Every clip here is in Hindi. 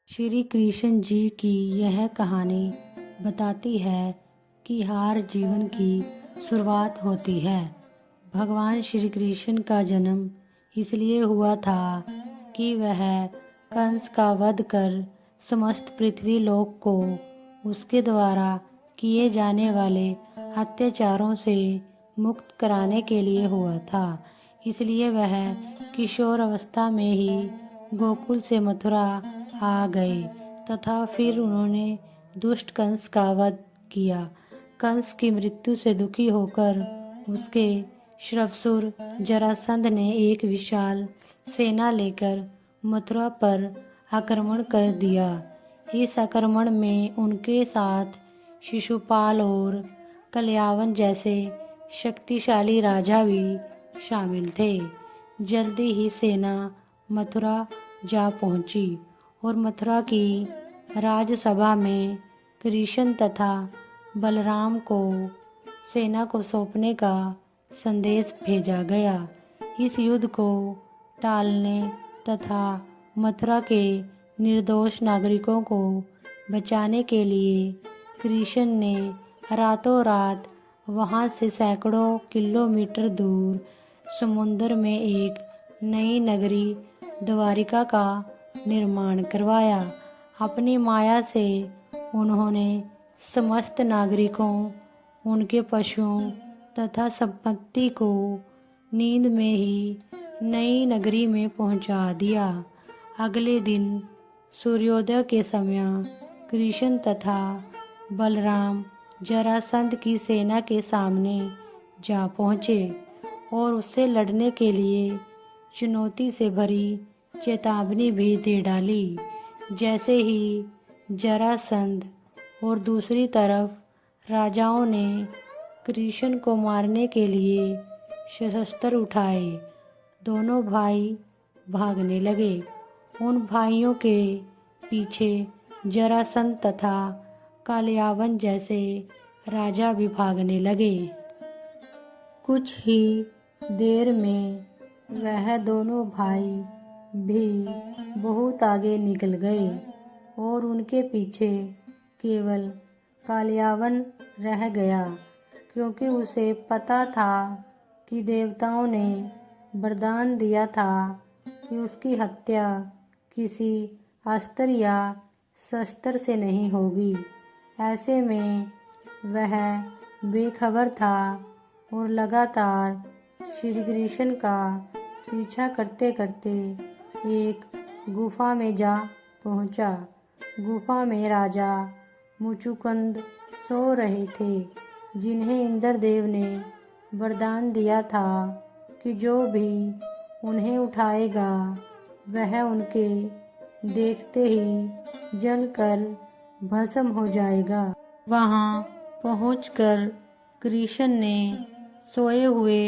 श्री कृष्ण जी की यह कहानी बताती है कि हार जीवन की शुरुआत होती है। भगवान श्री कृष्ण का जन्म इसलिए हुआ था कि वह कंस का वध कर समस्त पृथ्वी लोक को उसके द्वारा किए जाने वाले अत्याचारों से मुक्त कराने के लिए हुआ था। इसलिए वह किशोर अवस्था में ही गोकुल से मथुरा आ गए तथा फिर उन्होंने दुष्ट कंस का वध किया। कंस की मृत्यु से दुखी होकर उसके श्रवसुर जरासंध ने एक विशाल सेना लेकर मथुरा पर आक्रमण कर दिया। इस आक्रमण में उनके साथ शिशुपाल और कल्यावन जैसे शक्तिशाली राजा भी शामिल थे। जल्दी ही सेना मथुरा जा पहुंची और मथुरा की राजसभा में कृष्ण तथा बलराम को सेना को सौंपने का संदेश भेजा गया। इस युद्ध को टालने तथा मथुरा के निर्दोष नागरिकों को बचाने के लिए कृष्ण ने रातों रात वहां से सैकड़ों किलोमीटर दूर समुद्र में एक नई नगरी द्वारिका का निर्माण करवाया। अपनी माया से उन्होंने समस्त नागरिकों, उनके पशुओं तथा संपत्ति को नींद में ही नई नगरी में पहुंचा दिया। अगले दिन सूर्योदय के समय कृष्ण तथा बलराम जरासंध की सेना के सामने जा पहुँचे और उससे लड़ने के लिए चुनौती से भरी चेतावनी भी दे डाली। जैसे ही जरासंध और दूसरी तरफ राजाओं ने कृष्ण को मारने के लिए शस्त्र उठाए, दोनों भाई भागने लगे। उन भाइयों के पीछे जरासंध तथा कालयावन जैसे राजा भी भागने लगे। कुछ ही देर में वह दोनों भाई भी बहुत आगे निकल गए और उनके पीछे केवल कालयावन रह गया, क्योंकि उसे पता था कि देवताओं ने वरदान दिया था कि उसकी हत्या किसी अस्त्र या शस्त्र से नहीं होगी। ऐसे में वह बेखबर था और लगातार श्री कृष्ण का पीछा करते करते एक गुफा में जा पहुंचा। गुफा में राजा मुचुकुंद सो रहे थे, जिन्हें इंद्रदेव ने वरदान दिया था कि जो भी उन्हें उठाएगा वह उनके देखते ही जलकर भस्म हो जाएगा। वहां पहुंचकर कृष्ण ने सोए हुए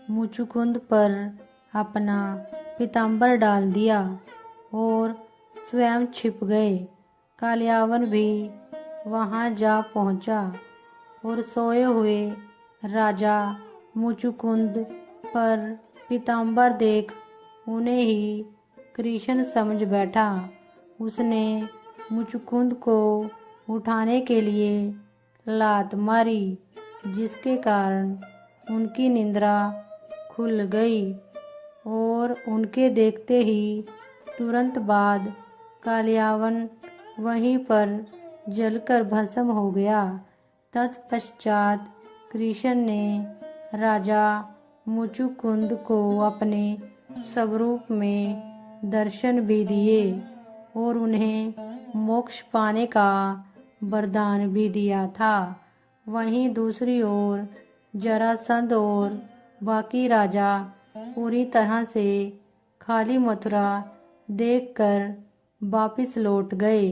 मुचुकुंद पर अपना पीताम्बर डाल दिया और स्वयं छिप गए। कालयावन भी वहां जा पहुंचा और सोए हुए राजा मुचुकुंद पर पीताम्बर देख उन्हें ही कृष्ण समझ बैठा। उसने मुचुकुंद को उठाने के लिए लात मारी, जिसके कारण उनकी निद्रा खुल गई और उनके देखते ही तुरंत बाद कालयावन वहीं पर जलकर भस्म हो गया। तत्पश्चात कृष्ण ने राजा मुचुकुंद को अपने स्वरूप में दर्शन भी दिए और उन्हें मोक्ष पाने का वरदान भी दिया था। वहीं दूसरी ओर जरासंध और बाकी राजा पूरी तरह से खाली मथुरा देखकर वापिस लौट गए।